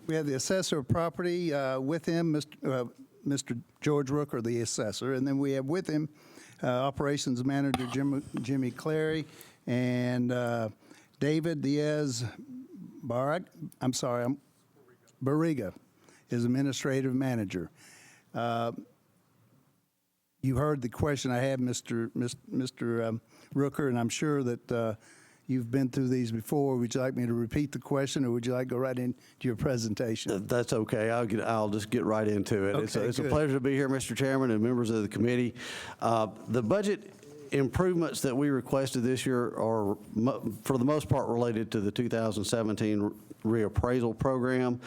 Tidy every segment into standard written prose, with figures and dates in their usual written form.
We have the assessor of property with him, Mr. George Rooker, the assessor, and then we have with him operations manager Jimmy Clary and David Diaz Barriga is administrative manager. You heard the question I had, Mr. Rooker, and I'm sure that you've been through these before. Would you like me to repeat the question, or would you like to go right into your presentation? That's okay. I'll just get right into it. Okay, it's a pleasure to be here, Mr. Chairman and members of the committee. The budget improvements that we requested this year are, for the most part, related to the 2017 reappraisal program.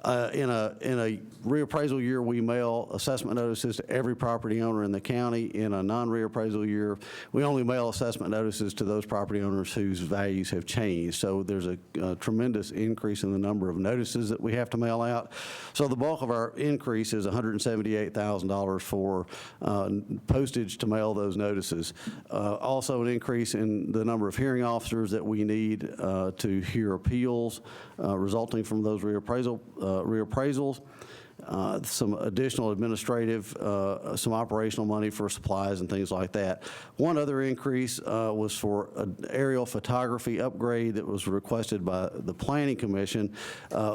In a reappraisal year, we mail assessment notices to every property owner in the county. In a non-reappraisal year, we only mail assessment notices to those property owners whose values have changed. So there's a tremendous increase in the number of notices that we have to mail out. So the bulk of our increase is $178,000 for postage to mail those notices. Also an increase in the number of hearing officers that we need to hear appeals resulting from those reappraisals, some additional administrative, some operational money for supplies and things like that. One other increase was for an aerial photography upgrade that was requested by the Planning Commission.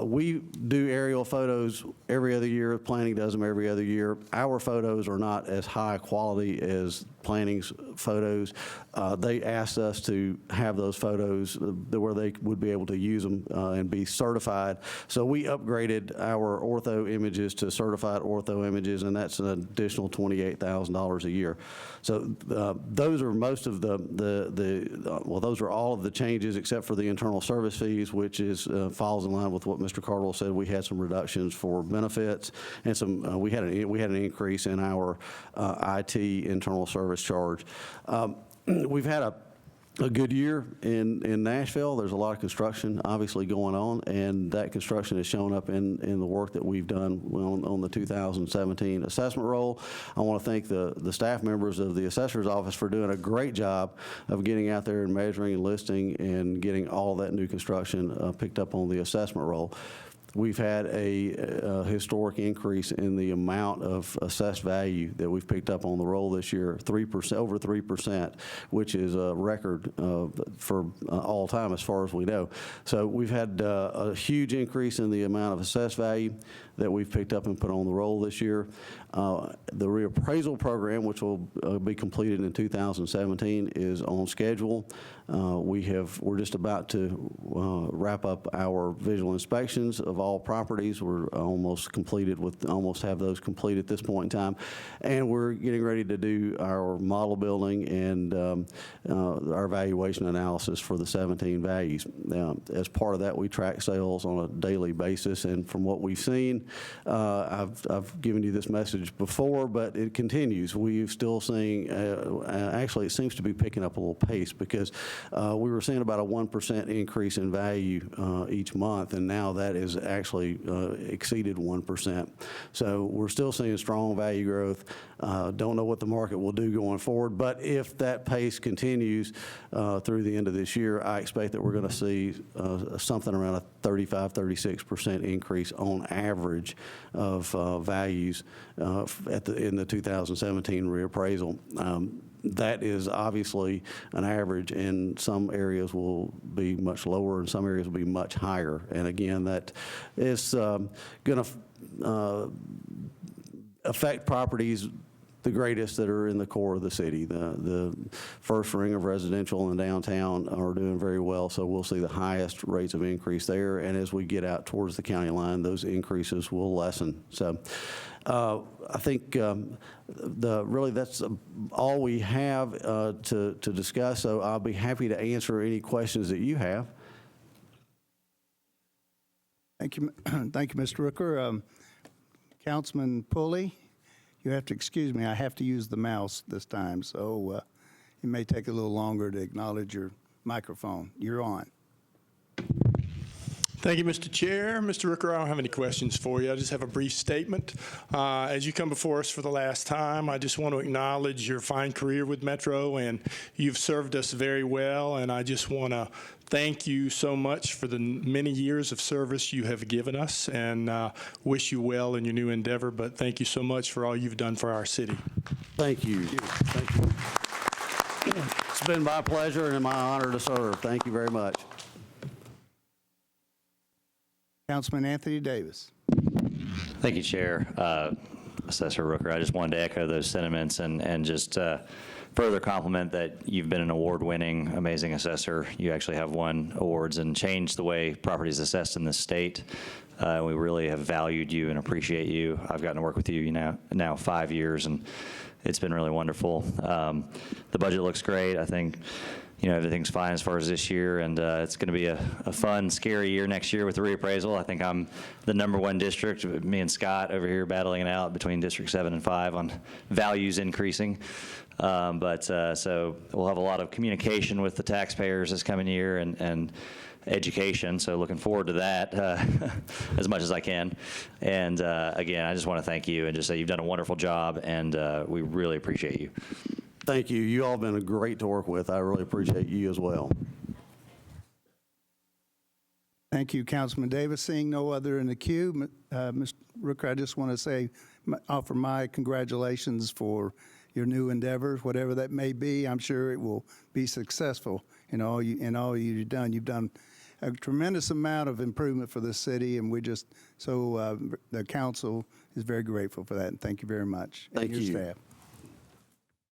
We do aerial photos every other year. Planning does them every other year. Our photos are not as high quality as Planning's photos. They asked us to have those photos where they would be able to use them and be certified. So we upgraded our ortho images to certified ortho images, and that's an additional $28,000 a year. So those are most of well, those are all of the changes except for the internal service fees, which is falls in line with what Mr. Cardwell said. We had some reductions for benefits, and some we had an increase in our IT internal service charge. We've had a good year in Nashville. There's a lot of construction obviously going on, and that construction has shown up in the work that we've done on the 2017 assessment roll. I want to thank the staff members of the assessor's office for doing a great job of getting out there and measuring and listing and getting all that new construction picked up on the assessment roll. We've had a historic increase in the amount of assessed value that we've picked up on the roll this year, 3%, over 3%, which is a record for all time as far as we know. So we've had a huge increase in the amount of assessed value that we've picked up and put on the roll this year. The reappraisal program, which will be completed in 2017, is on schedule. We're just about to wrap up our visual inspections of all properties. We're almost have those complete at this point in time, and we're getting ready to do our model building and our valuation analysis for the 17 values. As part of that, we track sales on a daily basis, and from what we've seen, I've given you this message before, but it continues. We're still seeing, actually it seems to be picking up a little pace, because we were seeing about a 1% increase in value each month, and now that is actually exceeded 1%. So we're still seeing strong value growth. Don't know what the market will do going forward, but if that pace continues through the end of this year, I expect that we're going to see something around a 35–36% increase on average of values in the 2017 reappraisal. That is obviously an average, and some areas will be much lower and some areas will be much higher. And again, that is going to affect properties the greatest that are in the core of the city. The first ring of residential in downtown are doing very well, so we'll see the highest rates of increase there. And as we get out towards the county line, those increases will lessen. So I think really that's all we have to discuss. So I'll be happy to answer any questions that you have. Thank you, thank you, Mr. Rooker. Councilman Pulley, you have to excuse me. I have to use the mouse this time, so it may take a little longer to acknowledge your microphone. You're on. Thank you, Mr. Chair. Mr. Rooker, I don't have any questions for you. I just have a brief statement. As you come before us for the last time, I just want to acknowledge your fine career with Metro, and you've served us very well, and I just want to thank you so much for the many years of service you have given us, and wish you well in your new endeavor, but thank you so much for all you've done for our city. Thank you. Thank you. It's been my pleasure and my honor to serve. Thank you very much. Councilman Anthony Davis. Thank you, Chair. Assessor Rooker, I just wanted to echo those sentiments and just further compliment that you've been an award-winning, amazing assessor. You actually have won awards and changed the way property is assessed in this state. We really have valued you and appreciate you. I've gotten to work with you now 5 years, and it's been really wonderful. The budget looks great. I think everything's fine as far as this year, and it's going to be a fun, scary year next year with the reappraisal. I think I'm the #1 district, me and Scott over here battling it out between District 7 and 5 on values increasing. So we'll have a lot of communication with the taxpayers this coming year and education, so looking forward to that as much as I can. And again, I just want to thank you and just say you've done a wonderful job, and we really appreciate you. Thank you. You all have been great to work with. I really appreciate you as well. Thank you, Councilman Davis. Seeing no other in the queue, Mr. Rooker, I just want to offer my congratulations for your new endeavors, whatever that may be. I'm sure it will be successful in all you've done. You've done a tremendous amount of improvement for this city, and the council is very grateful for that. And thank you very much. Thank and your you. staff.